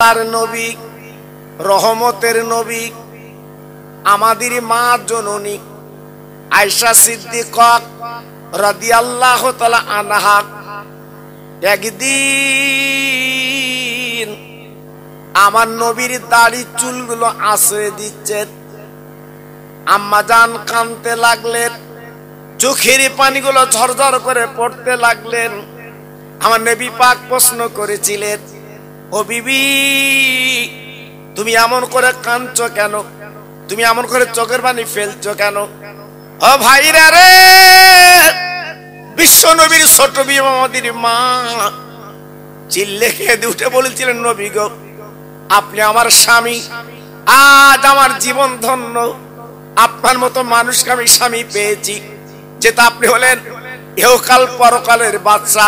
আল্লাহর নবী, রহমতের নবী, আমাদের মা জননী আয়েশা সিদ্দিকা রাদিয়াল্লাহু তাআলা আনহা একদিন আমার নবীর দাড়ি চুলগুলো আশ্রয় দিচ্ছেন। আম্মাজান কাঁদতে লাগলেন, চোখের পানিগুলো ঝরঝর করে পড়তে লাগলেন। আমার নবী পাক প্রশ্ন করেছিলেন, ও বিবি, তুমি এমন করে কাঁদছো কেন? তুমি এমন করে চোখের পানি ফেলছো কেন? ও ভাইরা রে, বিশ্ব নবীর ছোট বিবি আমাদের মা চিল্লে কেঁদে উঠে বলেছিলেন, নবী গো, আপনি আমার স্বামী, আজ আমার জীবন ধন্য। আপনার মতো মানুষকে আমি স্বামী পেয়েছি, যেটা আপনি হলেন ইহকাল পরকালের বাদশা।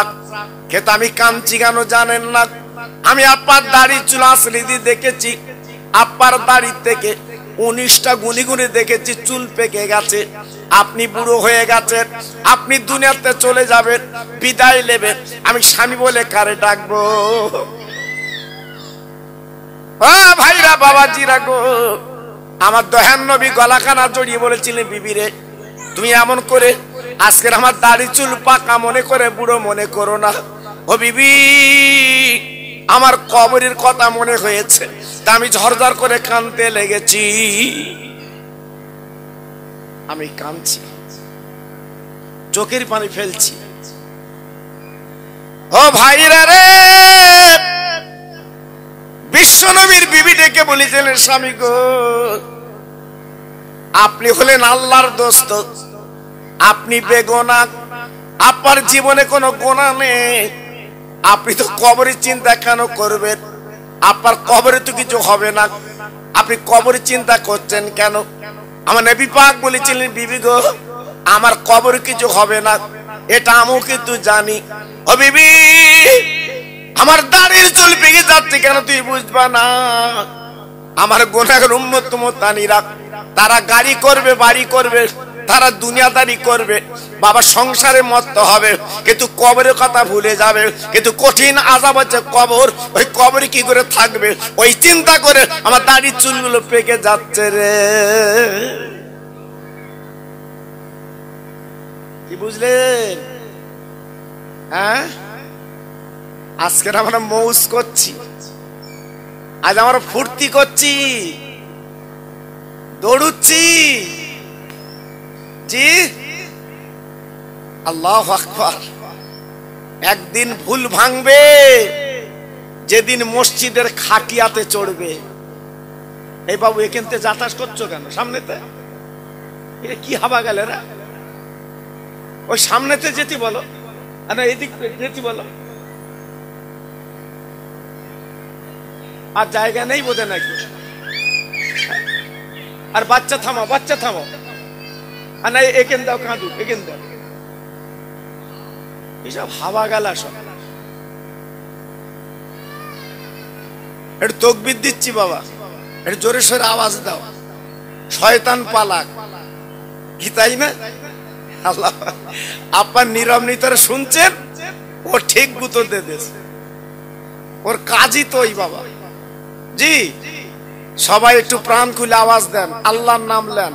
কিন্তু আমি কাঁদছি কেন জানেন না? আমি আপনার দাড়ি চুল আঁচড়ে দিয়ে দেখেছি, আপনার দাড়ি থেকে 19টা গুনি গুনি দেখেছি চুল পেকে গেছে। আপনি বুড়ো হয়ে গেছেন, আপনি দুনিয়াতে চলে যাবেন, বিদায় নেবেন। আমি স্বামী বলে কারে ডাকবো? ও ভাইরা, বাবাজিরা গো, আমার দয়ার নবী গলাখানা জড়িয়ে বলেছিলেন, বিবি রে, তুমি এমন করে আজকের আমার দাড়ি চুল পাকা মনে করে বুড়ো মনে করো না। ও বিবি, আমার কবরের কথা মনে হয়েছে, তা আমি ঝরঝর করে কাঁদতে লেগেছি। আমি কাঁদছি, চোখের পানি ফেলছি। ও ভাইরা রে, বিশ্ব নবীর বিবি ডেকে বলেছিলেন, স্বামী গো, আপনি হলেন আল্লাহর দোস্ত, আপনি বেগুনা, আপনার জীবনে কোনো গুনাহ নেই, আপনি তো কবরের চিন্তা কেন করবেন? আপনার কবরে তো কিছু হবে না, আপনি কবরের চিন্তা করছেন কেন? আমার নবী পাক বলেছিলেন, বিবি গো, আমার কবরে কিছু হবে না, এটা আমিও কিন্তু জানি। ও বিবি, আমার দাড়ির চুল পেকে যাচ্ছে কেন তুই বুঝবা না? আমার গুনাহের উম্মত মুত্তানিরা, তারা গাড়ি করবে, বাড়ি করবে, তারা দুনিয়াদারি করবে, বাবা সংসারে মত্ত হবে, কিন্তু কবরের কথা ভুলে যাবে। কিন্তু কঠিন আযাব হচ্ছে কবর, ওই কবরে কি করে থাকবে ওই চিন্তা করে আমার দাড়ির চুলগুলো পেকে যাচ্ছে রে। কি বুঝলেন? হ্যাঁ, আজকের আমরা মৌজ করছি, আজ আমরা ফুর্তি করছি, দৌড়ুচ্ছি। জি, আল্লাহু আকবার। একদিন ভুল ভাঙবে, যেদিন মসজিদের খাটিয়াতে চড়বে। এই বাবু, এখানতে যাতায়াত করছো কেন? সামনেতে এটা কি হাবা গেল রে? ওই সামনেতে যেতে বলো, না এদিক যেতে বলো। আর জায়গা নেই বোধে নাকি? আর বাচ্চা থামো, বাচ্চা থামো। আর না এখান দাও, কাঁদু এখান দাও। এইসব হাওয়া গালা সব। একটু তাকবীর দিচ্ছি বাবা, একটু জোরে সোরে আওয়াজ দাও। শয়তান পালাক, কি তাই না? আল্লাহ, আপনার নীরব নিতরে শুনছেন, ও ঠিক গুতো দেশ, ওর কাজই তো ওই বাবা। জি, সবাই একটু প্রাণ খুলে আওয়াজ দেন, আল্লাহর নাম নেন।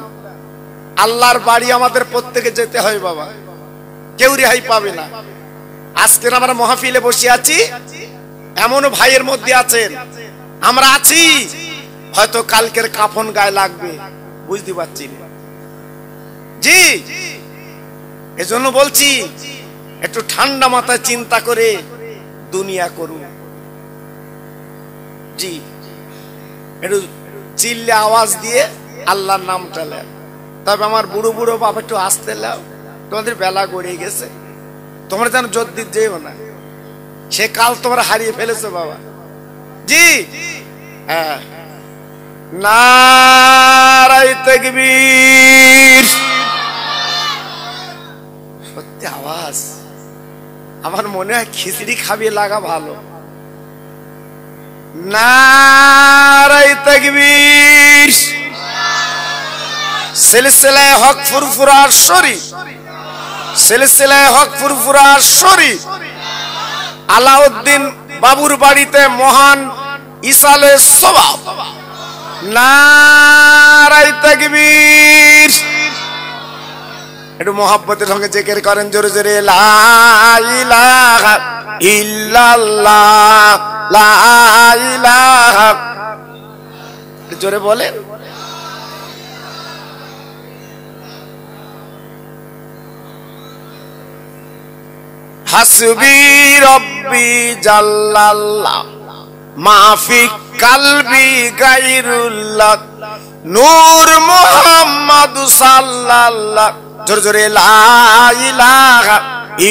আল্লাহর বাড়ি আমাদের প্রত্যেকে যেতে হয় বাবা, কেউ রেহাই পাবে না। আজকের আমরা মাহফিলে বসে আছি, এমন ভাইয়ের মধ্যে আছেন, আমরা আছি, হয়তো কালকের কাফন গায়ে লাগবে, বুঝতে পারছি না। জি, এজন্য বলছি, একটু ঠান্ডা মাথায় চিন্তা করে দুনিয়া করুন। জি, একটু চিল্লে আওয়াজ দিয়ে আল্লাহর নামটা নেন। তবে আমার বুড়ো বুড়ো বাপ, একটু আসতে লাও, তোমাদের বেলা গড়িয়ে গেছে, তোমরা যেন জোর দিতে যেও না, সে কাল তোমরা হারিয়ে ফেলেছো বাবা। জি, হ্যাঁ, নারায়ে তাকবীর। সত্যি আওয়াজ, আমার মনে হয় খিচড়ি খাবিয়ে লাগা ভালো। নারায়ে তাকবীর। সিলসিলায়ে হক ফুরফুরা শরীফ, সিলসিলায়ে হক ফুরফুরা শরীফ, আলাউদ্দিন বাবুর বাড়িতে মহান ঈসা আলাইহিস সালাম। নারায়ে তাকবীর। একটু মোহাব্বতের সঙ্গে জিকির করেন জোরে জোরে, লা ইলাহা ইল্লাল্লাহ, লা ইলাহা। জোরে বলেন। হাসবি রব্বি জাল্লাল্লাহ মাফি কালবি গায়রুল্লাহ নূর মুহাম্মদ সাল্লাল্লাহ। জোরে জোরে, লা ইলাহা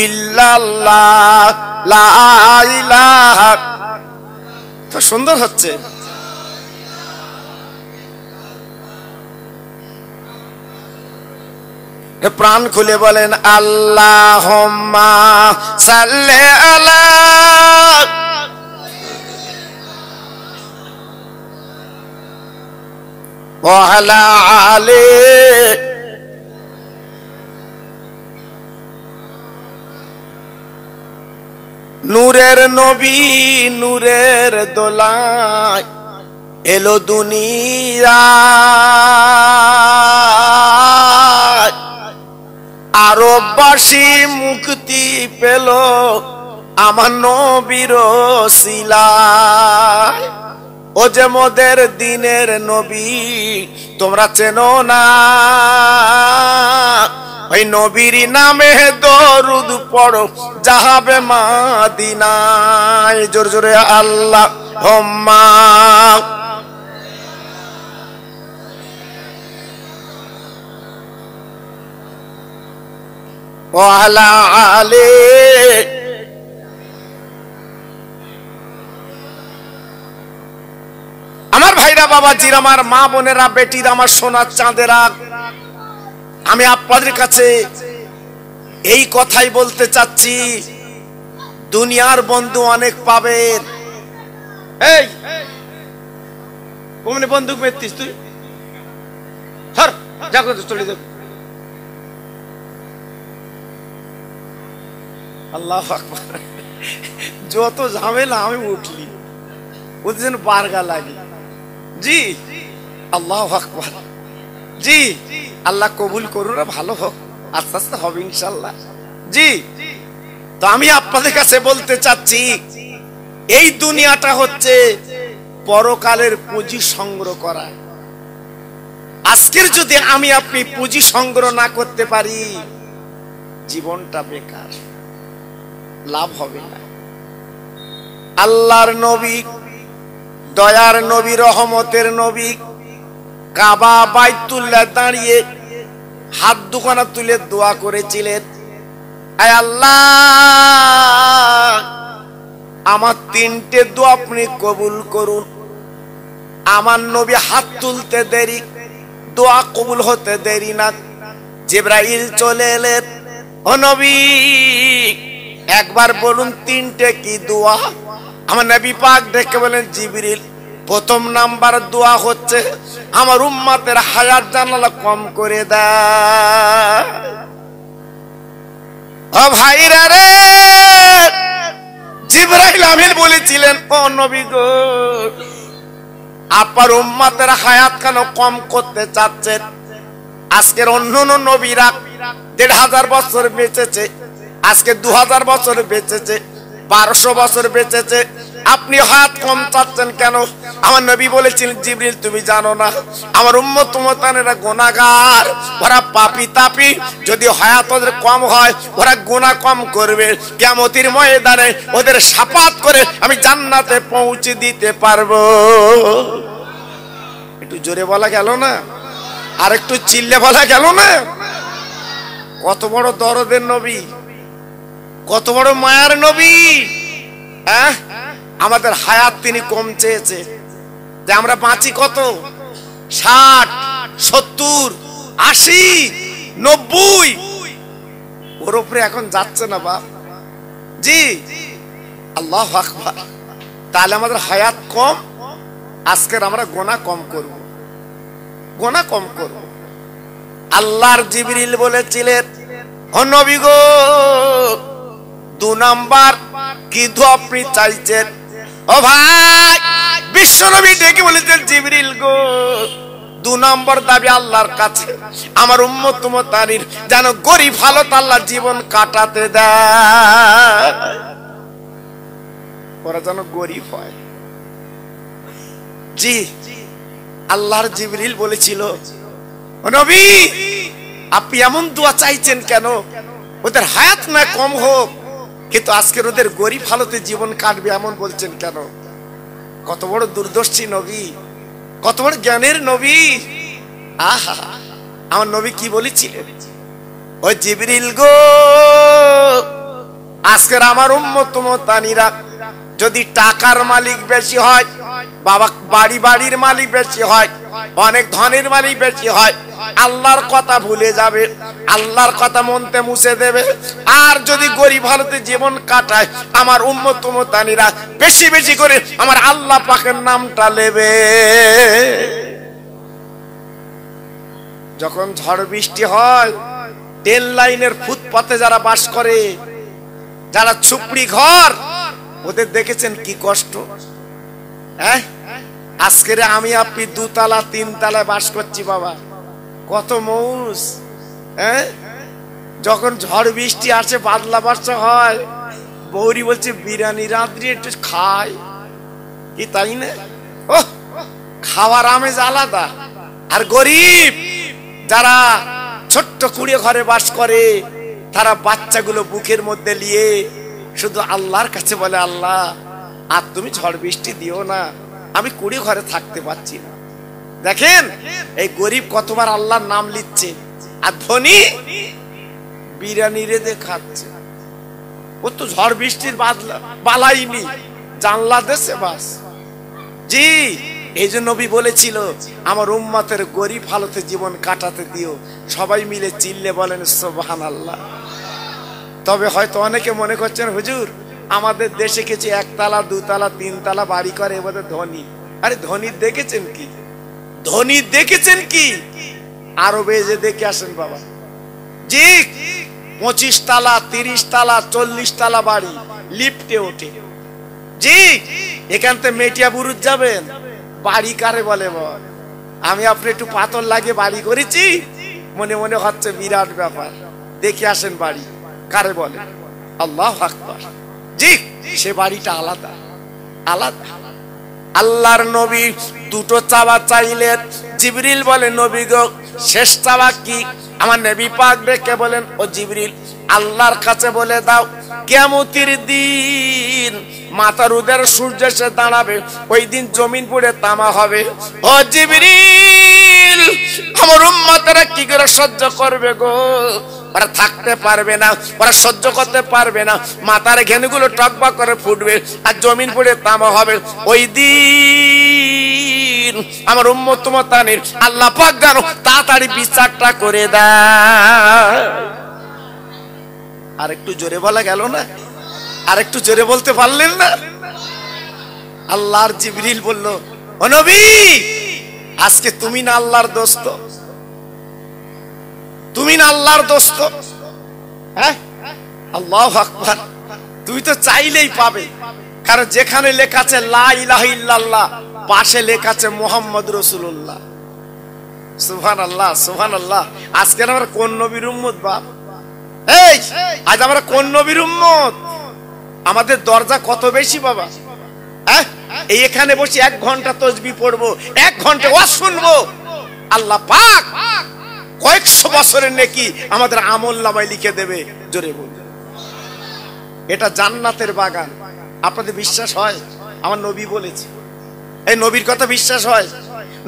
ইল্লাল্লাহ, লা ইলাহা। তো সুন্দর হচ্ছে। প্রাণ খুলে বলেন আল্লাহুম্মা সাল্লি আলা ওয়া আলা আলি নূরের নবী নূরের দোলায় এলো দুনিয়া, আরববাসী মুক্তি পেল আমার নবীর ওসিলায়। ও যে মোদের দিনের নবী তোমরা চেনো না, ওই নবীর নামে দরুদ পড়ো যাবে মদিনায়। জোরে জোরে আল্লাহুম্মা ওয়া আলা আলি। আমার ভাইরা বাবাজির, আমার মা বোনেরা, বেটিরা, আমার সোনার চাঁদেরা, আমি আপনাদের কাছে এই কথাই বলতে চাচ্ছি, দুনিয়ার বন্ধু অনেক পাবেন। এই কোমনে বন্দুক মেরতিস তুই? ধর, যা করে চলে যাবে। আল্লাহু আকবার। যত ঝামেলা আমি উঠলি ওদের যেন বারগা লাগে। জি, আল্লাহু আকবার। জি, আল্লাহ কবুল করুন, ভালো হোক, আস্তে আস্তে হবে ইনশাআল্লাহ। জি, তো আমি আপনাদের কাছে বলতে চাচ্ছি, এই দুনিয়াটা হচ্ছে পরকালের পুঁজি সংগ্রহ করা। আজকের যদি আমি আপনি পুঁজি সংগ্রহ না করতে পারি, জীবনটা বেকার, লাভ হবে না। আল্লাহর নবী, দয়ার নবী, রহমতের নবী কাবা বাইতুল্লাহ দাঁড়িয়ে হাত দুখানা তুলে দোয়া করেছিলেন, আয় আল্লাহ আমার তিনটে দোয়া আপনি কবুল করুন। আমার নবী হাত তুলতে দেরি, দোয়া কবুল হতে দেরি না। জিবরাইল চলে এলেন, ও নবী একবার বলুন তিনটে কি দোয়া? আমার নবী পাক ডেকে বলেন, জিবরিল প্রথম নাম্বার দোয়া হচ্ছে আমার উম্মতের হায়াত জানালা কম করে দাও। ও ভাইরা রে, জিবরাইল আমিন বলেছিলেন, ও নবী গো আপনার উম্মতের হায়াত কেন কম করতে চাচ্ছেন? আজকের অন্যান্য নবীরা ১,৫০০ বছর বেঁচেছে, আজকে ২০০০ বছর বেঁচেছে, ১২০০ বছর বেঁচেছে, আপনি হায়াত কম চাচ্ছেন কেন? আমার নবী বলেছিলেন, জিবরিল তুমি জানো না আমার উম্মত উম্মতানেরা গুনাহগার, ওরা পাপী তাপী, যদি হায়াত ওদের কম হয় ওরা গুনাহ কম করবে, কিয়ামতের ময়দানে ওদের শাফাত করে আমি জান্নাতে পৌঁছে দিতে পারবো। একটু জোরে বলা গেল না? আর একটু চিল্লে বলা গেল না? কত বড় দরদের নবী, কত বড় মায়ার নবী। হ্যাঁ, আমাদের হায়াত তিনি কম চেয়েছে, যে আমরা বাঁচি কত ৬০, ৭০, ৮০, ৯০, ওর উপরে এখন যাচ্ছে না বাপ। জি, আল্লাহু আকবার। তাহলে আমাদের হায়াত কম, আজকের আমরা গুনাহ কম করব, গুনাহ কম করব। আল্লাহর জিবরিল বলেছিলেন, ও নবী গো ২ নাম্বার কি দোয়া আপনি চাইছেন? ও ভাই, বিশ্বনবী ডেকে বলেছেন, জিবরিল গো, 2 নম্বর দাবি আল্লাহর কাছে, আমার উম্মত উম্মতানির যেন গরিব হালত আল্লাহ জীবন কাটাতে দেয়, ওরা যেন গরিব হয়। জি, আল্লাহর জিবরিল বলেছিল, ও নবী, আপনি এমন দোয়া চাইছেন কেন? ওদের হায়াত না কম হোক, কিন্তু আজকের ওদের গরিব হালতে জীবন কাটবে এমন বলছেন কেন? কত বড় দূরদর্শী নবী, কত বড় জ্ঞানের নবী। আহা, আমার নবী কি বলেছিলেন? ও জিবরিল গো, আজকের আমার উম্মত উম্মতানিরা যদি টাকার মালিক বেশি হয়, বাবা বাড়ির মালিক বেশি হয়, অনেক ধনের মালিক বেশি হয়, আল্লাহর কথা ভুলে যাবে, আল্লাহর কথা মনতে মুছে দেবে। আর যদি গরিব হালতে জীবন কাটায়, আমার উম্মত উম্মতানিরা বেশি বেশি করে আমার আল্লাহ পাকের নামটা নেবে। যখন ঝড় বৃষ্টি হয়, ট্রেন লাইনের ফুটপাতে যারা বাস করে, যারা ঝুপড়ি ঘর, ওদের দেখেছেন কি কষ্ট? হ্যাঁ, আজকের আমি আপনি 2 তলা 3 তলায় বাস করছি বাবা, কত মৌজ। হ্যাঁ, যখন ঝড় বৃষ্টি আসে, বাদলা বর্ষা হয়, বৌরি বলছে বিরিয়ানি রাত্রি একটু খাই, কি তাই না? ও, খাওয়ার আমেজ আলাদা। আর গরিব যারা ছোট্ট কুড়িয়ে ঘরে বাস করে, তারা বাচ্চাগুলো বুকের মধ্যে নিয়ে শুধু আল্লাহর কাছে বলে, আল্লাহ আর তুমি ঝড় বৃষ্টি দিও না, আমি কুড়ি ঘরে থাকতে পারছি না। দেখেন এই গরিব কতবার আল্লাহর নাম লিখছে, আর ধনী বিরিয়ানি রেঁধে খাচ্ছে। ও তো ঝড় বৃষ্টির বালাইনি, জানলা দেশে বাস। জি, এই জন্য নবী বলেছিল, আমার উম্মতের গরিব হালতে জীবন কাটাতে দিও। সবাই মিলে চিল্লে বলেন সুবহানাল্লাহ। তবে হয়তো অনেকে মনে করছেন, হুজুর আমাদের দেশে কিছু 1 তলা 2 তলা 3 তলা বাড়ি করে, এবারে ধনী। আরে ধনী দেখেছেন কি? ধনী দেখেছেন কি? আরবে যে দেখে আসেন বাবা। জি, 25 তলা 30 তলা 40 তলা বাড়ি লিফটে ওঠে। জি, এখান থেকে মেটিয়া বুরুজ যাবেন, বাড়ি কারে বলে বল? আমি আপনি একটু পাথর লাগিয়ে বাড়ি করেছি, মনে মনে হচ্ছে বিরাট ব্যাপার। দেখে আসেন বাড়ি কারে বলে, আল্লাহু আকবার। জি, সে বাড়িটা আলাদা আলাদা। আল্লাহর নবী 2টো চাওয়া চাইলেন। জিবরিল বলে, নবী গো, শেষ চাওয়া কি? আমার নবী পাক ডেকে বলেন, ও জিবরিল, আল্লাহর কাছে বলে দাও, কিয়ামতের দিন মাথার উদের সূর্য এসে দাঁড়াবে, ওই দিন জমিন পুড়ে তামা হবে। ও জিবরিল, আমার উম্মতেরা কি করে সহ্য করবে গো? ওরা থাকতে পারবে না, ওরা সহ্য করতে পারবে না। মাথার ঘেনুগুলো টকবক করে ফুটবে, আর জমিন পুড়ে তামা হবে। ওই দিন আমার উম্মত উম্মতানির আল্লাহ পাক জানো তাড়াতাড়ি বিচারটা করে দেয়। আর একটু জোরে বলা গেল না? আর একটু জোরে বলতে পারলেন না? আল্লাহর জিবরিল বলল, ও নবী, আজকে তুমি না আল্লাহর দোস্ত, তুমি না আল্লাহর দোস্ত। হ্যাঁ, আল্লাহু আকবার। তুই তো চাইলেই পাবে, কারণ যেখানে লেখা আছে লা ইলাহা ইল্লাল্লাহ, পাশে লেখা আছে মুহাম্মদ রাসূলুল্লাহ। সুবহানাল্লাহ সুবহানাল্লাহ। আজকে আমরা কোন নবীর উম্মত বাপ? এই আজ আমরা কোন নবীর উম্মত? আমাদের দরজা কত বেশি বাবা। হ্যাঁ, এই এখানে বসে 1 ঘন্টা তাসবিহ পড়বো, 1 ঘন্টা ওয়াজ শুনবো, আল্লাহ পাক কয়েকশো বছরের নেকি আমাদের আমলনামায় লিখে দেবে। জোরে বলুন, এটা জান্নাতের বাগান। আপনাদের বিশ্বাস হয়? আমার নবী বলেছে, এই নবীর কথা বিশ্বাস হয়?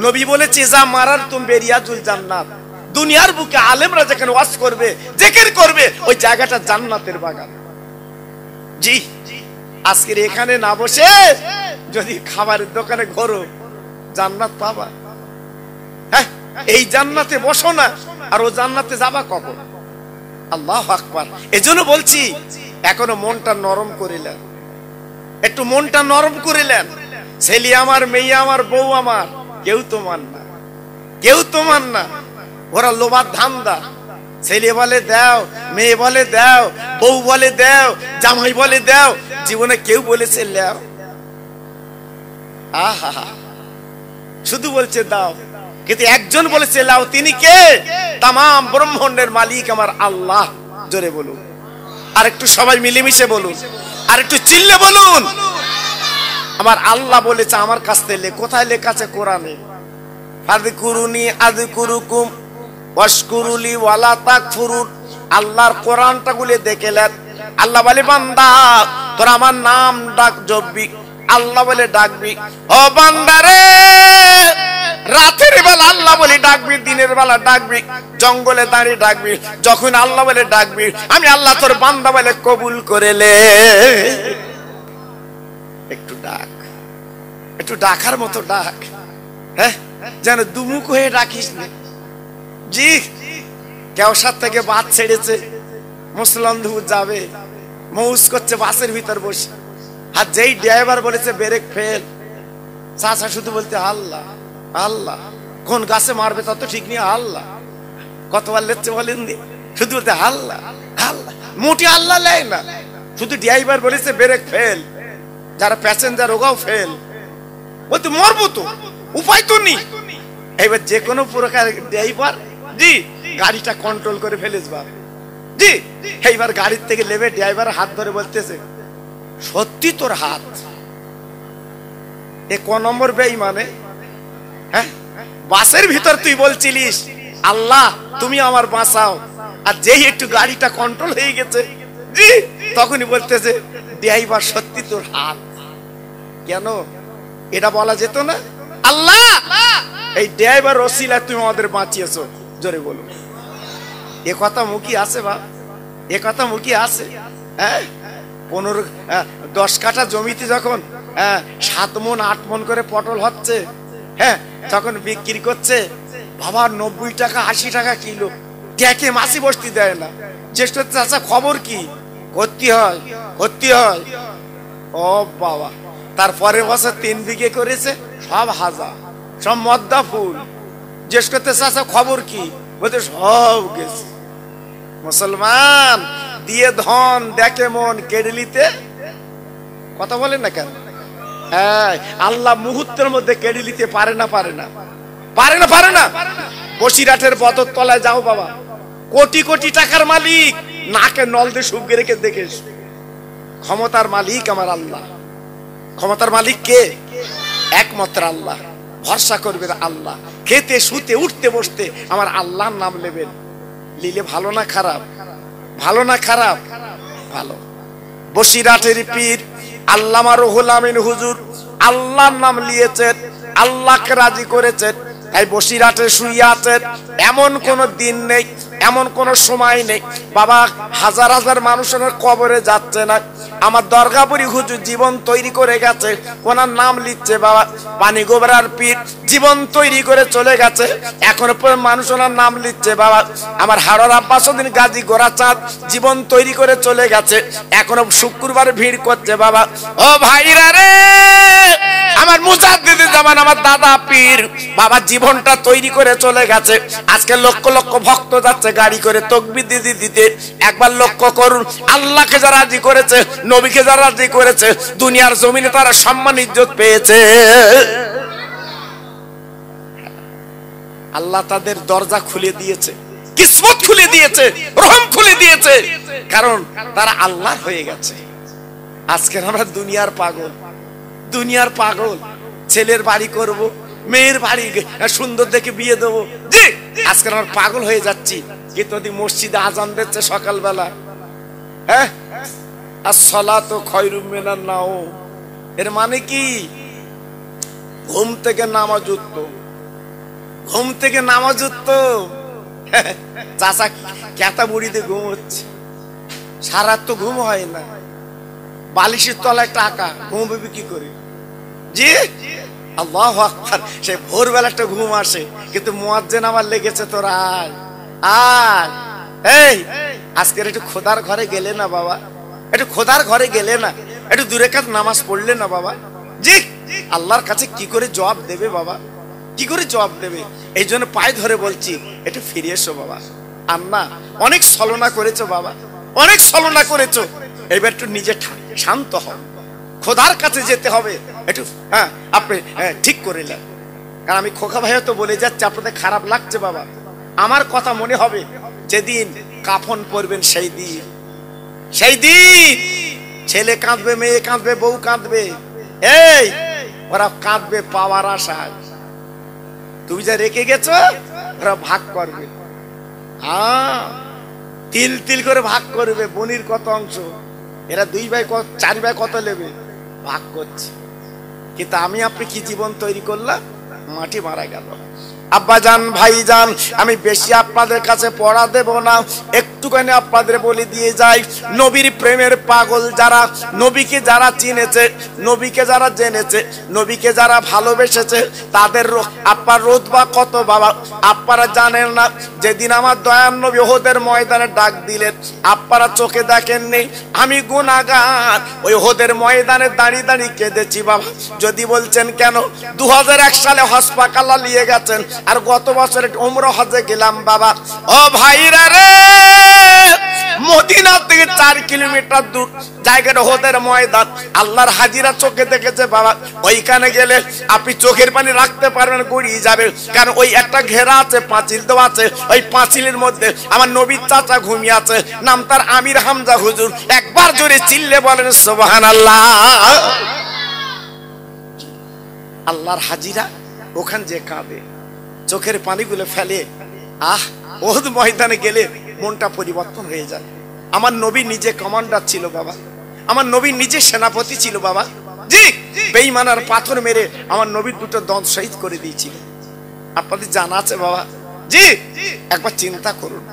নবী বলেছে, যা মারার তুম বেরিয়াজুল জান্নাত। দুনিয়ার বুকে আলেমরা যেখানে ওয়াজ করবে, জিকির করবে, ওই জায়গাটা জান্নাতের বাগান। জি, আজকের এখানে না বসে যদি খাবারের দোকানে ঘোরো, জান্নাত পাবা। হ্যাঁ, এই জান্নাতে বসো না, আর ও জান্নাতে যাবা কখন? আল্লাহু আকবার। এজন্য বলছি, এখনো মনটা নরম করিলেন, একটু মনটা নরম করিলেন। ছেলে আমার, মেয়ে আমার, বউ আমার, কেউ তোমার না, কেউ তোমার না। ওরা লোভার ধান্দা। ছেলে বলে দাও, মেয়ে বলে দাও, বউ বলে দাও, জামাই বলে দাও, জীবনে কেউ বলেছে লেও? আহা, শুধু বলছে দাও, কিন্তু একজন বলেছে লাও, তিনি কে? তামাম ব্রহ্মাণ্ডের মালিক আমার আল্লাহ। জোরে বলুন, আর একটু সবাই মিলেমিশে বলুন, আর একটু চিল্লে বলুন। আমার আল্লাহ বলেছে আমার কাছ থেকে, কোথায় লেখা আছে? কোরআনে, ফাযকুরুনি আযকুরুকুম ওয়াশকুরুলি ওয়ালা তাকফুরুন। আল্লাহর কোরআনটা গুলে দেখেলেন। আল্লাহ বলে বান্দা তোর আমার নাম ডাক জপবি, আল্লাহ বলে ডাকবি। ও বান্দারে, রাতের বেলা আল্লাহ বলে ডাকবি, দিনের বেলা ডাকবি, জঙ্গলে দাঁড়িয়ে ডাকবি, যখন আল্লাহ বলে ডাকবি, আমি আল্লাহ তোর বান্দা বলে কবুল করেলে। একটু ডাক, একটু ডাকার মতো ডাক, হ্যাঁ, যেন দুমুখ হয়ে ডাকিস না। জি, কেওসার থেকে বাস ছেড়েছে, মুসলন্দপুর যাবে, মৌজ করছে বাসের ভিতর বসে, আর যেই ড্রাইভার বলেছে ব্রেক ফেল, চাচা শুধু বলতে আল্লাহ আল্লাহ, কোন গাছে মারবে তত ঠিক নেই, আল্লাহ। কতবার লেচ্ছে বলেন, শুধু বলতে আল্লাহ আল্লাহ, মোটি আল্লাহ লেয় না, শুধু ড্রাইভার বলেছে ব্রেক ফেল, যারা প্যাসেঞ্জার ওগাও ফেল, বলতে মরবো তো, উপায় তো নেই। এবার যে কোনো প্রকার ড্রাইভার জি গাড়িটা কন্ট্রোল করে ফেলিস বাপ জি। এইবার গাড়ির থেকে নেমে ড্রাইভার হাত ধরে বলতেছে, সত্যি তোর হাত এ ক নম্বর বেঈমানে? হ্যাঁ, বাসের ভিতর তুই বলছিলিস আল্লাহ তুমি আমার বাঁচাও, আর যেই একটু গাড়িটা কন্ট্রোল হয়ে গেছে জি, তখনই বলতেছে ড্রাইভার সত্যি তোর হাত। কেন এটা বলা যেত না? আল্লাহ এই ড্রাইভার ওসিলা তুমি আমাদের বাঁচিয়েছো। জোরে বলো, এ কথা মুখী আছে বা এ কথা মুখী আছে? হ্যাঁ, 10 কাঠা জমিতে যখন 7 মণ 8 মণ করে পটল হচ্ছে, হ্যাঁ, তখন বিক্রি করছে বাবা 90 টাকা 80 টাকা কিলো, ট্যাকে মাছি বসতি দেয় না। জ্যেষ্ঠ চাচা খবর কি? করতে হয়, করতে হয়। ও বাবা, তারপরের বছর 3 বিঘে করেছে, সব হাজা, সব মদ্দা ফুল। জ্যেষ্ঠ চাচা খবর কি? বলতে সব গেছে। মুসলমান দিয়ে ধন দেখে মন কেড়ে নিতে কথা বলেন না কেন? হ্যাঁ, আল্লাহ মুহূর্তের মধ্যে কেড়ে নিতে পারে না, পারে না, পারে না, পারে না। বসিরহাটের বদর তলায় যাও বাবা, কোটি কোটি টাকার মালিক, নাকে নল দিয়ে শুকিয়ে রেখে দেখে, ক্ষমতার মালিক আমার আল্লাহ। ক্ষমতার মালিক কে? একমাত্র আল্লাহ। ভরসা করবেন আল্লাহ, খেতে শুতে উঠতে বসতে আমার আল্লাহর নাম নেবেন। লিলে ভালো না খারাপ? ভালো না খারাপ? ভালো। বসিরহাটের পীর আল্লামা রুহুল আমিন হুজুর আল্লাহর নাম নিয়েছেন, আল্লাহকে রাজি করেছেন। এই বসিরহাটে শুয়ে আছেন, এমন কোন দিন নেই, এমন কোন সময় নেই বাবা হাজার হাজার মানুষের কবরে যাচ্ছে না। আমার দরগাপুরি হুজুর জীবন তৈরি করে গেছে, ওনার নাম লিখছে বাবা। পানি গোবরার পীর জীবন তৈরি করে চলে গেছে, এখনো পর্যন্ত মানুষ ওনার নাম লিখছে বাবা। আমার হাড়র আব্বাসউদ্দিন গাজী গোরাচাঁদ জীবন তৈরি করে চলে গেছে, এখনো শুক্রবারে ভিড় করছে বাবা। ও ভাইরা রে, আমার মুজাদ্দিদ জামান আমার দাদা পীর বাবা জীবনটা তৈরি করে চলে গেছে। আজকে লক্ষ লক্ষ ভক্ত যাচ্ছে গাড়ি করে তাকবীর দিতে দিতে। একবার লক্ষ্য করুন, আল্লাহকে যারা রাজি করেছে, নবীকে যারা রাজি করেছে, দুনিয়ার জমিনে তারা সম্মান ইজ্জত পেয়েছে। আল্লাহ তাদের দরজা খুলে দিয়েছে, কিসমত খুলে দিয়েছে, রহম খুলে দিয়েছে, কারণ তারা আল্লাহ হয়ে গেছে। আজকে আমরা দুনিয়ার পাগল, দুনিয়ার পাগল। ছেলের বাড়ি করব, মেয়ের বাড়ি সুন্দর দেখে বিয়ে দেবো, জি আজকে আমরা পাগল হয়ে যাচ্ছি। কিন্তু মসজিদে আজান দিচ্ছে সকালবেলা, হ্যাঁ, আসসালাতু খায়রুম মিনান নাওম, এর মানে কি? ঘুম থেকে নামাজ উঠতো, ঘুম থেকে নামাজ উঠতো। চাচা কেতা বুড়িতে ঘুম হচ্ছে, সারা তো ঘুম হয় না, বালিশের তলায় টাকা, ঘুমবে কি করে? জি আল্লাহু আকবার। সে ভোরবেলা একটা ঘুম আসে, কিন্তু মুয়াজ্জিন আমার লেগেছে তোর আয় আয়। এই আজকের একটু খোদার ঘরে গেলে না বাবা, একটু খোদার ঘরে গেলে না, একটু দূরে কাজ নামাজ পড়লে না বাবা। জি আল্লাহর কাছে কি করে জবাব দেবে বাবা, কি করে জবাব দেবে? এই জন্য পায়ে ধরে বলছি, একটু ফিরে এসো বাবা। আম্মা অনেক ছলনা করেছো বাবা, অনেক ছলনা করেছো, এবার একটু নিজে শান্ত হও, খোদার কাছে যেতে হবে একটু। হ্যাঁ, আপনি ঠিক করিলেন। কারণ আমি খোকা ভাইয়া তো বলে যাচ্ছে, আপনাদের খারাপ লাগছে বাবা। আমার কথা মনে হবে যেদিন কাফন পরবেন সেই দিন। সেই দিন ছেলে কাঁদবে, মেয়ে কাঁদবে, বউ কাঁদবে, এই ওরা কাঁদবে পাওয়ার আশায়। তুমি যা রেখে গেছো ওরা ভাগ করবে। হ্যাঁ, তিল তিল করে ভাগ করবে। বনির কত অংশ, এরা 2 ভাই 4 ভাই কত নেবে, ভাগ করছে। কিন্তু আমি আপনি কি জীবন তৈরি করলাম, মাটি মারা গেল। আব্বাজান, ভাইজান, আমি বেশি আপনাদের কাছে পড়া দেব না, একটুখানি আপনাদের বলে দিয়ে যাই। নবীর প্রেমের পাগল যারা, নবীকে যারা চিনেছে, নবীকে যারা জেনেছে, নবীকে যারা ভালোবেসেছে, তাদের আপনার রোদবা কত বাবা আপনারা জানেন না। যেদিন আমার দয়ার নবী ওহদের ময়দানে ডাক দিলেন, আপনারা চোখে দেখেননি, আমি গুনাহগার ওই ওহদের ময়দানে দাঁড়িয়ে দাঁড়িয়ে কেঁদেছি বাবা। যদি বলছেন কেন, 2001 সালে হাসপাতালে নিয়ে গেছেন, আর গত বছর উমরা হজে গেলাম বাবা। ও ভাইরা রে, মদিনা থেকে 4 কিলোমিটার দূর জায়গাটা ওহদের ময়দান। আল্লাহর হাজিরা চোখে দেখেছে বাবা। ওইখানে গেলে আপনি চোখের পানি রাখতে পারবেন, গড়িয়ে যাবে। কারণ ওই একটা ঘেরা আছে, পাঁচিল দেওয়া আছে, ওই পাঁচিলের মধ্যে আমার নবীর চাচা ঘুমিয়ে আছে, নাম তার আমির হামজা হুজুর। একবার জোরে চিল্লে বলেন সুবহানাল্লাহ। আল্লাহর হাজিরা ওখান যে কাঁদে, চোখের পানিগুলো ফেলে। আহ, ওহদ ময়দানে গেলে মনটা পরিবর্তন হয়ে যায়। আমার নবী নিজে কমান্ডার ছিল বাবা, আমার নবী নিজে সেনাপতি ছিল বাবা। জি, বেঈমানার পাথর মেরে আমার নবীর 2টো দন্ত শহীদ করে দিয়েছিল। আপনাদের জানা আছে বাবা? জি, একবার চিন্তা করুন।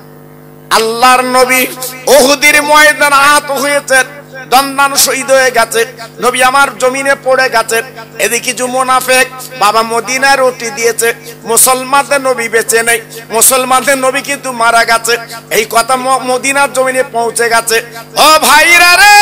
আল্লাহর নবী ওহুদের ময়দানে আহত হয়েছে, দন্দান শহীদ হয়ে গেছে, নবী আমার জমিনে পড়ে গেছে। এদিকে কিছু মুনাফিক বাবা মদিনায় রুটি দিয়েছে, মুসলমানদের নবী বেঁচে নেই, মুসলমানদের নবী কিন্তু মারা গেছে। এই কথা মদিনার জমিনে পৌঁছে গেছে। ও ভাইরা রে,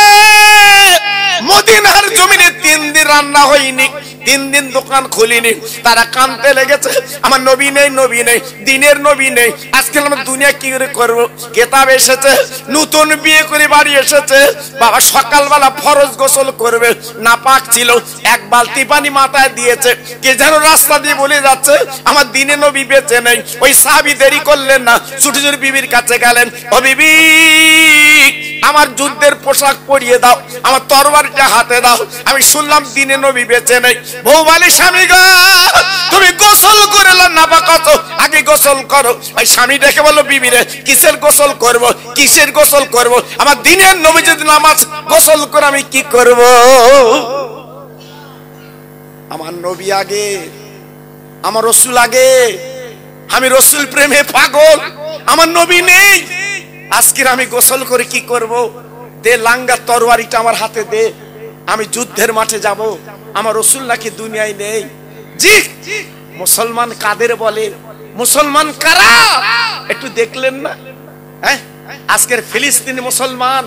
মদিনার জমিনে 3 দিন রান্না হয়নি, 3 দিন দোকান খুলিনি। তারা কাঁদতে লেগেছে, আমার নবী নেই, নবী নেই, দিনের নবী নেই। আজকে আমরা দুনিয়া কি করে করবো? কেতাব এসেছে, নতুন বিয়ে করে বাড়ি এসেছে বাবা, সকালবেলা ফরজ গোসল করবে, নাপাক ছিল, 1 বালতি পানি মাথায় দিয়েছে। কে যেন রাস্তা দিয়ে বলে যাচ্ছে আমার দিনে নবী বেঁচে নেই। ওই সাহাবী দেরি করলেন না, ছুটি ছুটি বিবির কাছে গেলেন। ও বিবি, আমার যুদ্ধের পোশাক পরিয়ে দাও, আমার তরবারিটা হাতে দাও, আমি শুনলাম দিনে নবী বেঁচে নেই। বউ বলে, স্বামী গো, তুমি গোসল করে নাপাক আছো, আগে গোসল করো। ওই স্বামী ডেকে বলল, বিবি রে, কিসের গোসল করব, কিসের গোসল করব? আমার দিনের নবী যদি নামাজ গোসল করে আমি কি করব? আমার নবী আগে, আমার রসুল আগে, আমি রসুল প্রেমে পাগল, আমার নবী নেই। আজকের আমি গোসল করে কি করব? দে লাঙ্গা তরবারিটা আমার হাতে দে, আমি যুদ্ধের মাঠে যাব। আমার রসুল নাকি দুনিয়ায় নেই। জি, মুসলমান কাদের বলে? মুসলমান কারা একটু দেখলেন না? হ্যাঁ, আজকের ফিলিস্তিনি মুসলমান,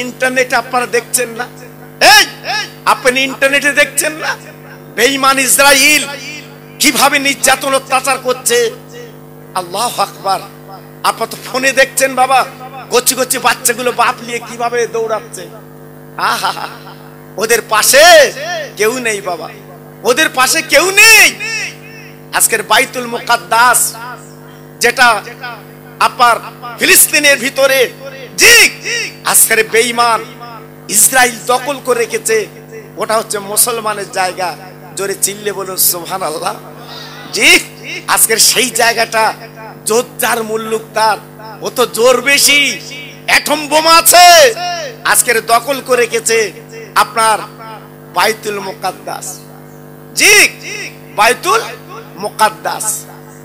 ইন্টারনেটে আপনারা দেখছেন না? এই আপনি ইন্টারনেটে দেখছেন না? বেঈমান ইসরাইল কিভাবে নির্যাতন অত্যাচার করছে। আল্লাহু আকবার। আপনারা তো ফোনে দেখছেন বাবা, কচি কচি বাচ্চাগুলো বাপ নিয়ে কিভাবে দৌড়াচ্ছে। আহা, ওদের পাশে কেউ নেই বাবা, ওদের পাশে কেউ নেই। আজকের বাইতুল মুকাদ্দাস যেটা আপনার ফিলিস্তিনের ভিতরে, জি, আজকের বেঈমান ইসরাইল দখল করে রেখেছে, ওটা হচ্ছে মুসলমানের জায়গা। জোরে চিল্লে বলুন সুবহানাল্লাহ। জি, আজকের সেই জায়গাটা যোদ্ধার মুল্লুক তার, ও তো জোর বেশি, অ্যাটম বোমা আছে, আজকের দখল করে রেখেছে আপনার বাইতুল মুকাদ্দাস। জি, বাইতুল মুকাদ্দাস।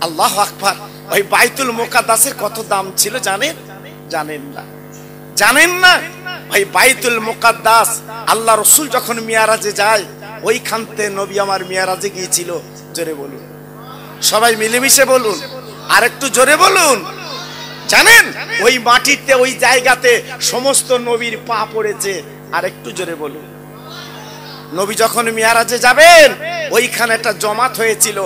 আল্লাহু আকবার। ওই বাইতুল মুকাদ্দাসের কত দাম ছিল জানেন? জানেন না, জানেন না? ওই বাইতুল মুকাদ্দাস আল্লাহ রসুল যখন মিয়ারাজে যায়, ওইখান থেকে নবী আমার মিয়ারাজে গিয়েছিল। জোরে বলুন, সবাই মিলেমিশে বলুন, আর একটু জোরে বলুন। জানেন ওই মাটিতে, ওই জায়গাতে সমস্ত নবীর পা পড়েছে। আর একটু জোরে বলুন। নবী যখন মিয়ারাজে যাবেন, ওইখানে একটা জমাত হয়েছিল,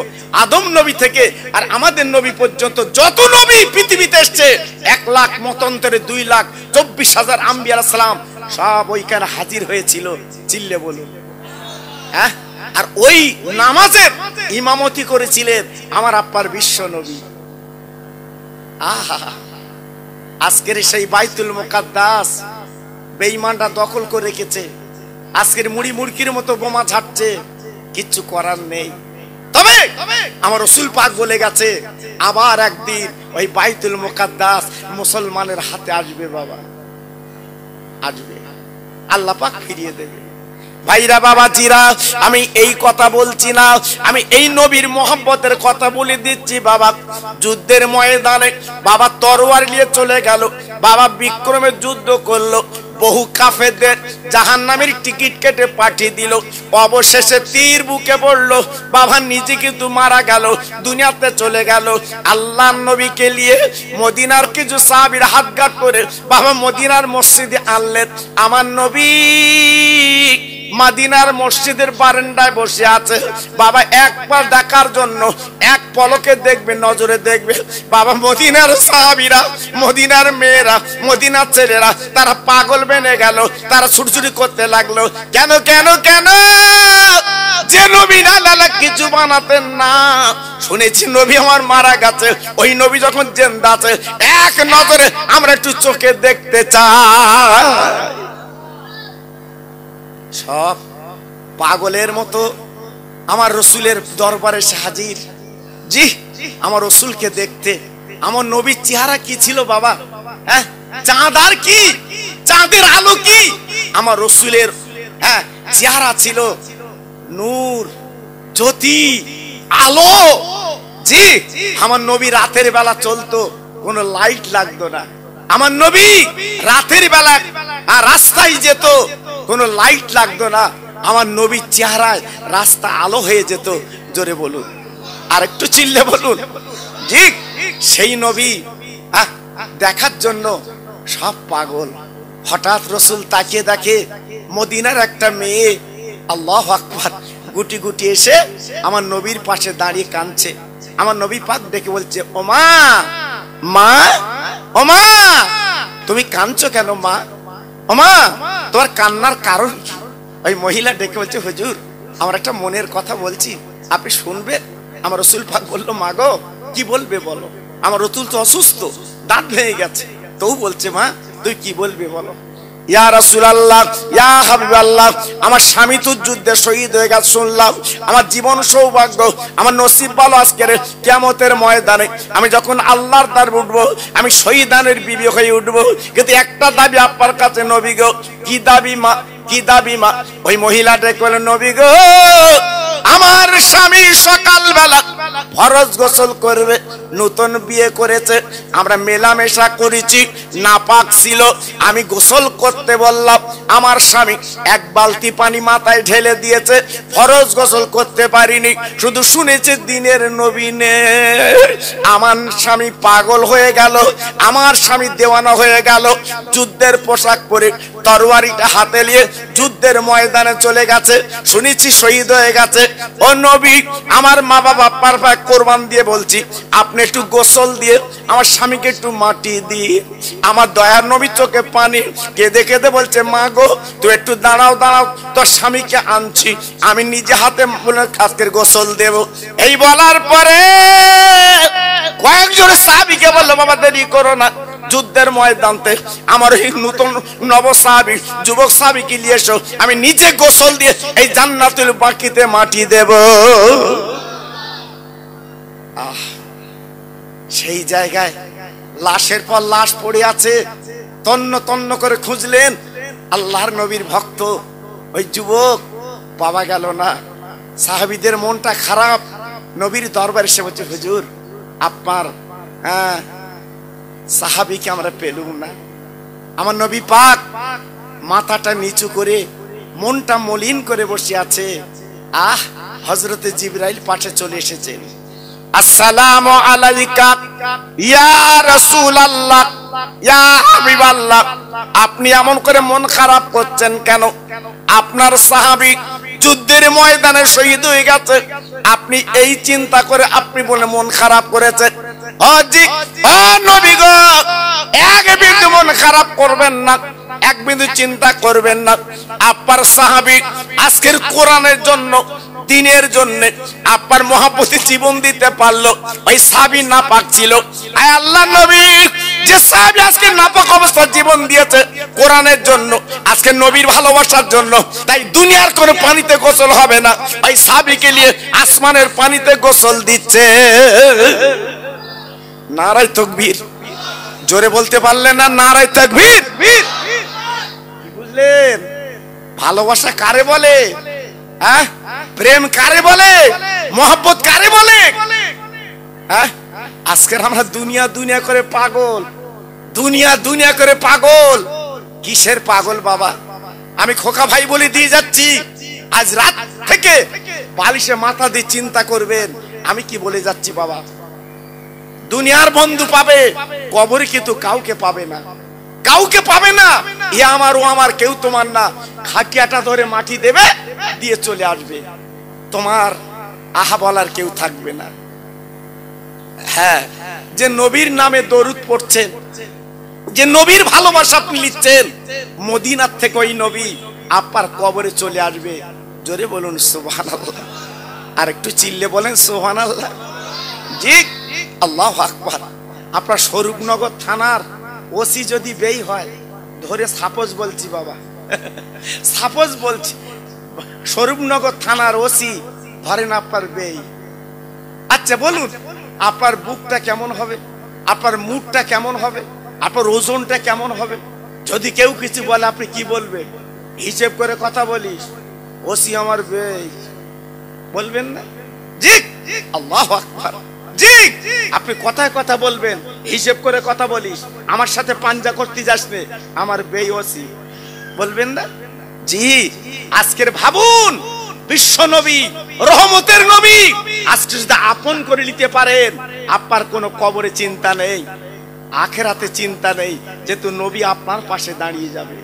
আদম নবী থেকে আর আমাদের নবী পর্যন্ত যত নবী পৃথিবীতে এসেছে, 1 লাখ মতান্তরে 2,24,000 আম্বিয়া আলাইহিস সালাম সব ওইখানে হাজির হয়েছিল, চিল্লে বলুন। হ্যাঁ, আর ওই নামাজের ইমামতি করেছিলেন আমার আব্বার বিশ্ব নবী। আহা, আজকের সেই বাইতুল মুকাদ্দাস বেঈমানরা দখল করে রেখেছে। আজকের মুড়ি মুড়কির মতো বোমা ঝাড়ছে, কিচ্ছু করার নেই। তবে আমার রাসূল পাক বলে গেছে, আবার একদিন ওই বাইতুল মুকাদ্দাস মুসলমানের হাতে আসবে বাবা, আসবে, আল্লাহ পাক ফিরিয়ে দেবে। ভাইরা বাবাজিরা, আমি এই কথা বলছি না, আমি এই নবীর মোহাম্মতের কথা বলে দিচ্ছি। বাবা যুদ্ধের ময়দানে বাবা তরোয়ার নিয়ে চলে গেল, বাবা বিক্রমের যুদ্ধ করলো, বহু কাফেরদের জাহান্নামের টিকিট কেটে পাঠিয়ে দিল। অবশেষে তীর বুকে পড়লো, বাবা নিজে কিন্তু মারা গেল, দুনিয়াতে চলে গেল। আল্লাহর নবীকে নিয়ে মদিনার কিছু সাহাবীর হাতঘাট করে বাবা মদিনার মসজিদে আনলেন। আমার নবী মদিনার মসজিদের বারান্দায় বসে আছে। বাবা একবার দেখার জন্য, এক পলকে দেখবে, নজরে দেখবে। বাবা মদিনার সাহাবীরা, মদিনার মেয়েরা, মদিনার ছেলেরা তারা পাগল বেনে গেল, তারা ছুটছুটি করতে লাগলো। কেন কেন কেন? যে নবী না কিছু বানাতেন না, শুনেছি নবী আমার মারা গেছে, ওই নবী যখন জিন্দা আছে এক নজরে আমরা একটু চোখে দেখতে চাই। সব পাগলের মতো আমার রসুলের দরবারে এসে হাজির। জি, আমার রসুলকে দেখতে। আমার নবীর চেহারা কি ছিল বাবা? হ্যাঁ, চাঁদ আর কি, চাঁদের আলো কি? আমার রসুলের হ্যাঁ চেহারা ছিল নূর, জ্যোতি, আলো। জি, আমার নবী রাতের বেলা চলতো, কোনো লাইট লাগতো না। আমার নবী রাতের বেলা রাস্তায় যেত, কোনো লাইট লাগতো না। আমার নবীর চেহারায় রাস্তা আলো হয়ে যেত। জোরে বলুন, আর একটু চিল্লে বলুন। জি, সেই নবী দেখার জন্য সব পাগল। হঠাৎ রসুল তাকিয়ে দেখে মদিনার একটা মেয়ে, আল্লাহু আকবার, গুটি গুটি এসে আমার নবীর পাশে দাঁড়িয়ে কাঁদছে। আমার নবী পাক ডেকে বলছে, ও মা, মা, ও মা, তুমি কাঁদছো কেন মা? ও মা, তোমার কান্নার কারণ কি? ওই মহিলা ডেকে বলছে, হুজুর আমার একটা মনের কথা বলছি, আপনি শুনবেন? আমার রাসূল পাক বললো, মা গো, কি বলবে বলো। আমার রাসূল তো অসুস্থ, দাঁত ভেঙে গেছে, তবু বলছে, মা তুই কি বলবে বলো। ইয়া রাসূলুল্লাহ, ইয়া হাবিবাল্লাহ, আমার স্বামী তো যুদ্ধে শহীদ হয়ে গেছে শুনলাম, আমার জীবন সৌভাগ্য, আমার নসিব ভালো, আজকের কিয়ামতের ময়দানে আমি যখন আল্লাহর দরবারে উঠবো, আমি শহীদানের বিবি হয়ে উঠবো। কিন্তু একটা দাবি আপনার কাছে নবী গো। কি দাবি মা? কি দাবি মা? ওই মহিলাটা বললেন, নবী গো, আমার স্বামী সকালবেলা ফরজ গোসল করবে, নতুন বিয়ে করেছে, আমরা মেলামেশা করেছি, নাপাক ছিল, আমি গোসল করতে বললাম, আমার স্বামী এক বালতি পানি মাথায় ঢেলে দিয়েছে, ফরজ গোসল করতে পারিনি, শুধু শুনেছি দিনের নবী নেই। আমার স্বামী পাগল হয়ে গেল, আমার স্বামী দেওয়ানা হয়ে গেল, যুদ্ধের পোশাক পরে তরবারিটা হাতে নিয়ে যুদ্ধের ময়দানে চলে গেছে, শুনেছি শহীদ হয়ে গেছে। ও নবী, আমার মা বাবা পারফা কোরবান দিয়ে বলছি, আপনি একটু গোসল দিয়ে আমার স্বামীকে একটু মাটি দিয়ে। আমার দয়ার নবী চোখে পানি, কেঁদে কেঁদে বলছে, মা গো, তুই একটু দাঁড়াও দাঁড়াও, তোর স্বামীকে আনছি, আমি নিজে হাতে আজকের গোসল দেব। এই বলার পরে কয়েকজন সাহাবীকে বললো, বাবা দেরি করো না, যুদ্ধের ময়দানে আমার এই নতুন নব সাহাবী, যুবক সাহাবীকে নিয়ে এসো, আমি নিজে গোসল দিয়ে এই জান্নাতুল বাকিতে মাটি দেব। সেই জায়গায় লাশের পর লাশ পড়ে আছে, তন্ন তন্ন করে খুঁজলেন। আল্লাহর নবীর ভক্ত ওই যুবক পাওয়া গেল না। সাহাবীদের মনটা খারাপ, নবীর দরবারে এসে বলছে, হুজুর আপনার সাহাবীকে আমরা পেলুম না। আমার নবী পাক মাথাটা নিচু করে মনটা মলিন করে বসে আছে। হযরতে জিবরাইল পাশে চলে এসেছেন। আসসালামু আলাইকা ইয়া রাসূলুল্লাহ, ইয়া হাবিবাল্লাহ, আপনি এমন করে মন খারাপ করছেন কেন? আপনার সাহাবী যুদ্ধের ময়দানে শহীদ হয়ে গেছে, আপনি এই চিন্তা করে আপনি বলে মন খারাপ করেছেন। ও জি, ও নবী গো, এক বিন্দু মন খারাপ করবেন না। এক বিন্দু চিন্তা করবেন না। আপনার সাহাবী আজকের কোরআনের জন্য, দিনের জন্য আপনার মহব্বতে জীবন দিতে পারলো। ওই সাহাবী নাপাক ছিল। আয় আল্লাহ নবী, যে সাহাবী আজকে নাপাক অবস্থায় জীবন দিয়েছে কোরআনের জন্য, আজকে নবীর ভালোবাসার জন্য, তাই দুনিয়ার কোনো পানিতে গোসল হবে না, ওই সাহাবীকে নিয়ে আসমানের পানিতে গোসল দিচ্ছে। নারায়ে তাকবীর। জোরে বলতে পারলেন না? নারায়ে তাকবীর। বুঝলেন ভালোবাসা কারে বলে? হ্যাঁ, প্রেম কারে বলে? মহব্বত কারে বলে? হ্যাঁ, আজকের আমরা দুনিয়া দুনিয়া করে পাগল, দুনিয়া দুনিয়া করে পাগল। কিসের পাগল বাবা? আমি খোকা ভাই বলে দিয়ে যাচ্ছি, আজ রাত থেকে বালিশে মাথা দিয়ে চিন্তা করবেন আমি কি বলে যাচ্ছি বাবা। দুনিয়ার বন্ধু পাবে, কবরে কিন্তু কাউকে পাবে না, কাউকে পাবে না। এ আমার, ও আমার, কেউ তোমার না। খাটিয়াটা ধরে মাটি দেবে, দিয়ে চলে আসবে, তোমার আহা বলার কেউ থাকবে না। হ্যাঁ, যে নবীর নামে দরুদ পড়ছেন, যে নবীর ভালোবাসা আপনি লিখছেন, মদিনার থেকে ওই নবী আপনার কবরে চলে আসবে। জোরে বলুন সুবহানাল্লাহ। আর একটু চিল্লে বলেন সুবহানাল্লাহ। জি, আল্লাহু আকবার। আপনার স্বরূপনগর থানার ওসি যদি বেই হয়, ধরে সাপোজ বলছি বাবা, সাপোজ বলছি, স্বরূপনগর থানার ওসি ধরেন আপনার বেই, আচ্ছা বলুন আপনার বুকটা কেমন হবে? আপনার মুখটা কেমন হবে? আপনার ওজনটা কেমন হবে? যদি কেউ কিছু বলে আপনি কি বলবেন? হিসেব করে কথা বলিস, ওসি আমার বেই, বলবেন না? জি, আল্লাহু আকবার। জি, আপনি কথায় কথা বলবেন, হিসেব করে কথা বলিস, আমার সাথে পাঞ্জা করতে যাস নে, আমার বেই ওসি, বলবেন না? জি, আজকের ভাবুন, বিশ্ব নবী, রহমতের নবী আজকে যদি আপন করে নিতে পারেন, আপনার কোনো কবরে চিন্তা নেই, আখেরাতে চিন্তা নেই, যেহেতু নবী আপনার পাশে দাঁড়িয়ে যাবে।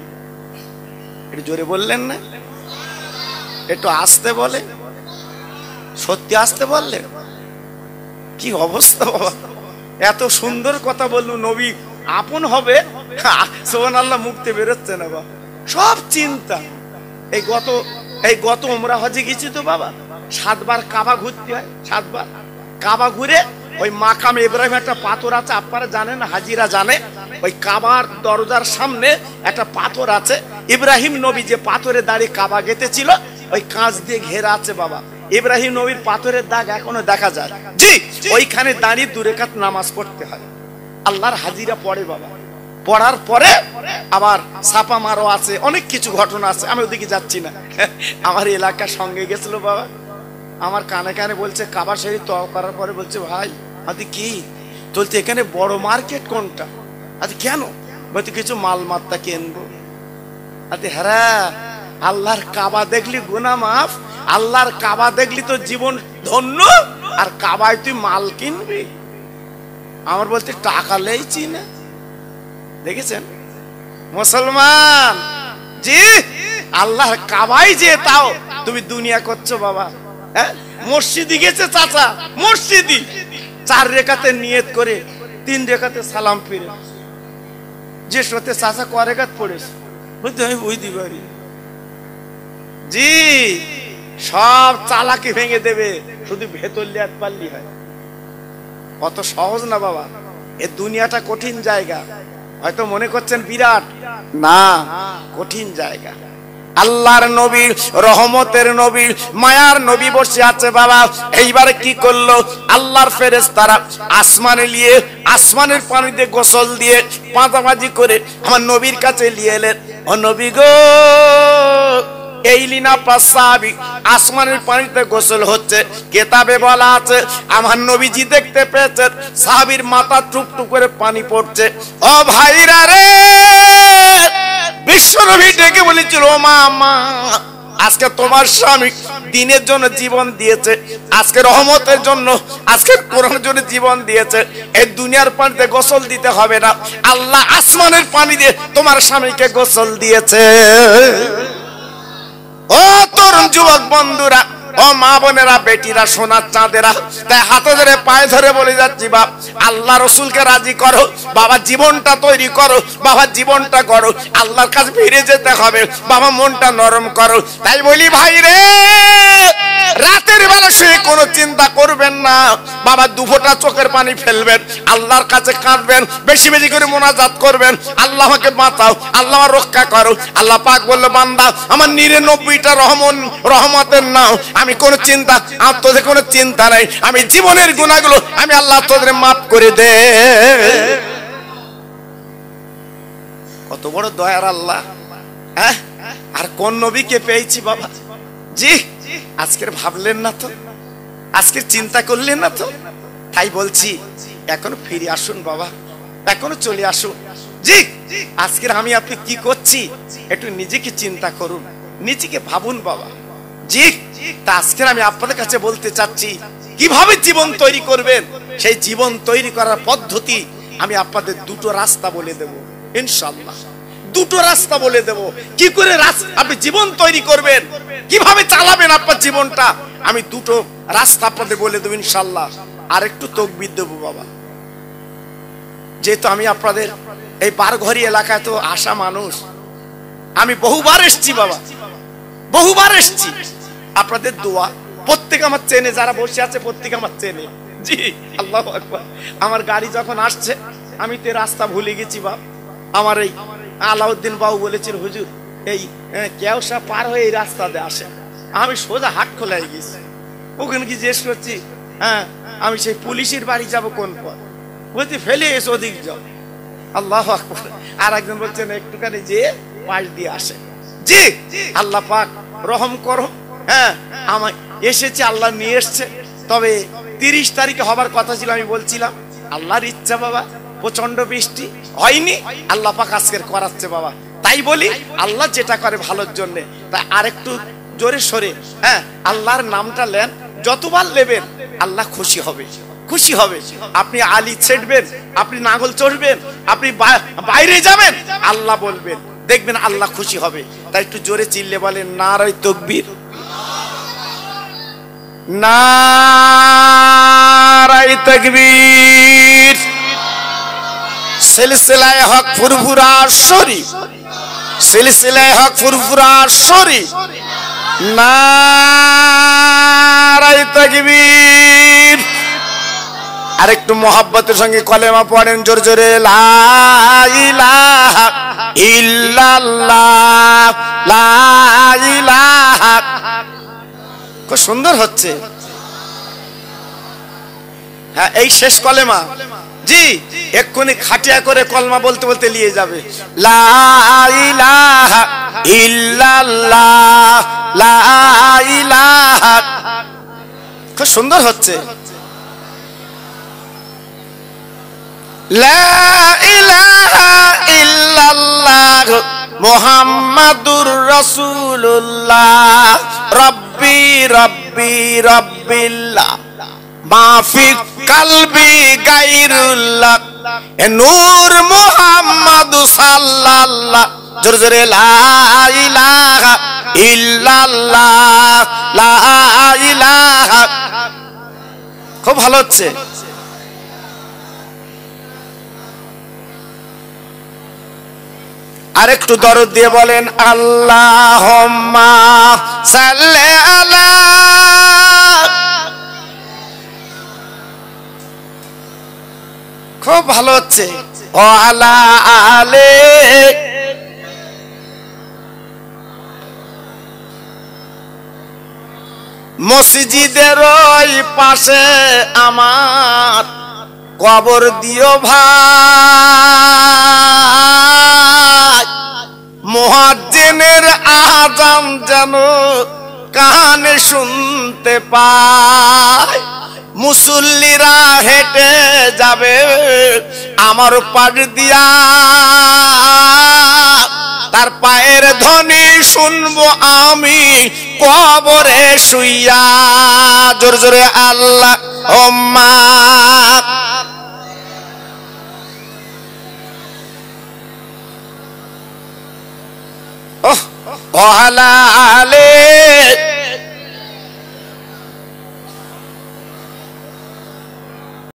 একটু জোরে বললেন না? একটু আসতে বলে, সত্যি আসতে বললেন? কি অবস্থা বাবা, এত সুন্দর কথা বললো, নবী আপন হবে, সুবহানাল্লাহ, মুক্তি বেরোচ্ছে না বাবা, সব চিন্তা। এই গত উমরা হজে গেছি তো বাবা, 7 বার কাবা ঘুরতে হয়, 7 বার কাবা ঘুরে ওই মাকাম ইব্রাহিম একটা পাথর আছে, আপনারা জানেন, হাজিরা জানে, ওই কাবার দরজার সামনে একটা পাথর আছে, ইব্রাহিম নবী যে পাথরে দাঁড়িয়ে কাবা গেঁথেছিল, ওই কাঁচ দিয়ে ঘেরা আছে বাবা। ইব্রাহিম নবীর পাথরের দাগ এখনো দেখা যায়। জি, ওইখানে দাঁড়িয়ে 2 রাকাত নামাজ পড়তে হয়। আল্লাহর হাজিরা পড়ে বাবা, পড়ার পরে আবার ছাপা মারো আছে, অনেক কিছু ঘটনা আছে, আমি ওদিকে যাচ্ছি না। আমার এলাকার সঙ্গে গেছিল বাবা, আমার কানে কানে বলছে কাবা শরীফ তওয়াফ করার পরে বলছে, ভাই আদি কি বলতে এখানে বড় মার্কেট কোনটা? আদি কেন? বলতে কিছু মাল মাত্তা কিনবো। আদি হ্যাঁ, আল্লাহর কাবা দেখলি গুনাহ মাফ, আল্লাহর কাবা দেখলি তো জীবন ধন্য, আর কাবায় তুই মাল কিনবি? আমার বলতে টাকা লেইছি না। দেখেছেন মুসলমান? জি, আল্লাহর কাবায় যে তাও তুমি দুনিয়া করছো বাবা। হ্যাঁ, মসজিদে গেছে চাচা, মসজিদে 4 রাকাতে নিয়ত করে 3 রাকাতে সালাম ফিরে, যে সাথে চাচা ক রাকাত পড়েছে বুঝতে আমি বুঝতে পারি। জি, সব চালাকি ভেঙে দেবে, শুধু ভেতর লিয়াত পারলি হয়। অত সহজ না বাবা, এ দুনিয়াটা কঠিন জায়গা। হয়তো মনে করছেন বিরাট, না, কঠিন জায়গা। আল্লাহর নবী, রহমতের নবী, মায়ার নবী বসে আছে বাবা। এইবারে কি করলো? আল্লাহর ফেরেশতারা আসমানে নিয়ে, আসমানের পানিতে গোসল দিয়ে পাঁচাপাঁচি করে আমার নবীর কাছে নিয়ে এলেন। ও নবী গো, এই লিনা পাসাবি আসমানের পানিতে গোসল হচ্ছে, কিতাবে বলা আছে আমার নবীজি দেখতে পেয়েছেন সাহাবীর মাথা টুপ টুপ করে পানি পড়ছে। ও ভাইরা রে, বিশ্ব নবী ডেকে বলেছিল, ও মা, আজকে তোমার স্বামী দ্বীনের জন্য জীবন দিয়েছে, আজকে রহমতের জন্য, আজকে কোরআনের জন্য জীবন দিয়েছে, এই দুনিয়ার পানিতে গোসল দিতে হবে না, আল্লাহ আসমানের পানি দিয়ে তোমার স্বামীকে গোসল দিয়েছে। ও তরুণ যুবক বন্ধুরা, ও মা বোনেরা, বেটিরা, সোনার চাঁদেরা, তাই হাতে ধরে পায়ে ধরে বলে যাচ্ছি, বাপ আল্লাহ রসুলকে রাজি করো, বাবা জীবনটা তৈরি করো, বাবা জীবনটা করো, আল্লাহর কাছে ফিরে যেতে হবে, বাবা মনটা নরম করো। তাই বলি ভাই রে, রাতের বেলা শুয়ে কোনো চিন্তা করবেন না, বাবা দুফোঁটা চোখের পানি ফেলবেন, আল্লাহর কাছে কাঁদবেন, বেশি বেশি করে মোনাজাত করবেন, আল্লাহ আমাকে বাঁচাও, আল্লাহ আমার রক্ষা করো। আল্লাহ পাক বললো, বান্দা আমার 99টা রহমতের নাও, আমি কোনো চিন্তা, আমার তোদের কোনো চিন্তা নাই, আমি জীবনের গুনাহগুলো আমি আল্লাহ তোদের মাফ করে দে। কত বড় দয়ার আল্লাহ, হ্যাঁ? আর কোন নবীকে পেয়েছি বাবা? জি, আজকের ভাবলেন না তো, আজকে চিন্তা করলেন না তো? তাই বলছি এখনো ফিরে আসুন বাবা, এখনো চলে আসুন। জি, আজকের আমি আপনি কি করছি একটু নিজেকে চিন্তা করুন, নিজেকে ভাবুন বাবা। জি, তা আজকের আমি আপনাদের কাছে বলতে চাচ্ছি, কিভাবে জীবন তৈরি করবেন, সেই জীবন তৈরি করার পদ্ধতি আমি আপনাদের দুটো রাস্তা বলে দেব ইনশাআল্লাহ। দুটো রাস্তা বলে দেব, কি করে আপনি জীবন তৈরি করবেন, কিভাবে চালাবেন আপনার জীবনটা, আমি দুটো রাস্তা আপনাদের বলে দেব ইনশাআল্লাহ। আর একটু তাকবীর দেব বাবা, যেহেতু আমি আপনাদের এই বারঘরি এলাকায় তো আসা মানুষ, আমি বহুবার এসেছি বাবা, বহুবার এসেছি। আপনাদের দোয়া, প্রত্যেক আমার চেনে, যারা বসে আছে প্রত্যেক আমার চেনে। জি, আল্লাহু আকবার। আমার গাড়ি যখন আসছে আমি তো রাস্তা ভুলে গেছি বাপ। আমার এই আলাউদ্দিন বাবু বলেছিল, হুজুর এই কেওসা পার হয়ে এই রাস্তা দিয়ে আসে, আমি সোজা হাট খোলাই গেছি, ওখানে কি জিজ্ঞেস করছি, হ্যাঁ আমি সেই পুলিশের বাড়ি যাব কোন পথ, বলছি ফেলে এসে ওদিক যাও। আল্লাহু আকবার। আর একজন বলছেন একটুখানি যে পাশ দিয়ে আসে। জি, আল্লাহ পাক রহম করো। হ্যাঁ, আমার এসেছে, আল্লাহ নিয়ে এসছে। তবে 30 তারিখে হবার কথা ছিল, আমি বলছিলাম আল্লাহর ইচ্ছা বাবা, প্রচন্ড বৃষ্টি হয়নি, আল্লাহ পাক আজকের করাচ্ছে বাবা। তাই বলি আল্লাহ যেটা করে ভালোর জন্য। তাই আরেকটু জোরে সরে, হ্যাঁ আল্লাহর নামটা নেন, যতবার নেবেন আল্লাহ খুশি হবে, খুশি হবে। আপনি আলি ছেড়বেন, আপনি নাগল চড়বেন, আপনি বাইরে যাবেন, আল্লাহ বলবেন, দেখবেন আল্লাহ খুশি হবে। তাই একটু জোরে চিল্লে বলেন নারায়ে তাকবীর, নারায়ে তাকবীর। সিলসিলায়ে হক ফুরফুরা শরীফ, সিলসিলায়ে হক ফুরফুরা শরীফ, নারায়ে তাকবীর। আর একটু মোহাব্বতের সঙ্গে কলেমা পড়েন জোরে জোরে, লা ইলাহা ইল্লাল্লাহ, লা ইলাহা। খুব সুন্দর হচ্ছে। হ্যাঁ, এই শেষ কলেমা। জি, এক্ষুনি খাটিয়া করে কলমা বলতে বলতে নিয়ে যাবে, লা ইলাহা ইল্লাল্লাহ, লা ইলাহা। খুব সুন্দর হচ্ছে। লা ইলাহা ইল্লাল্লাহ মুহাম্মাদুর রাসূলুল্লাহ, রব্বি রব্বি রব্বিল্লাহ, মাফি কলবি গায়রুল্লাহ, নূর মুহাম্মদ সাল্লাল্লাহ। জোরে জোরে লা ইলাহা ইল্লাল্লাহ, লা ইলাহা। খুব ভালো হচ্ছে। আর একটু দরদ দিয়ে বলেন আল্লাহুম্মা সাল্লি আলা। খুব ভালো হচ্ছে। ও আলা আলে। মসজিদের ওই পাশে আমার কবর দিও ভাই, মুয়াজ্জিনের আযান যেন কানে শুনতে পায়। মুসল্লিরা হেঁটে যাবে আমার পাশ দিয়া, তার পায়ের ধ্বনি শুনবো আমি কবরে শুইয়া। জোরে জোরে আল্লাহুম্মা। ওহ আলা আলে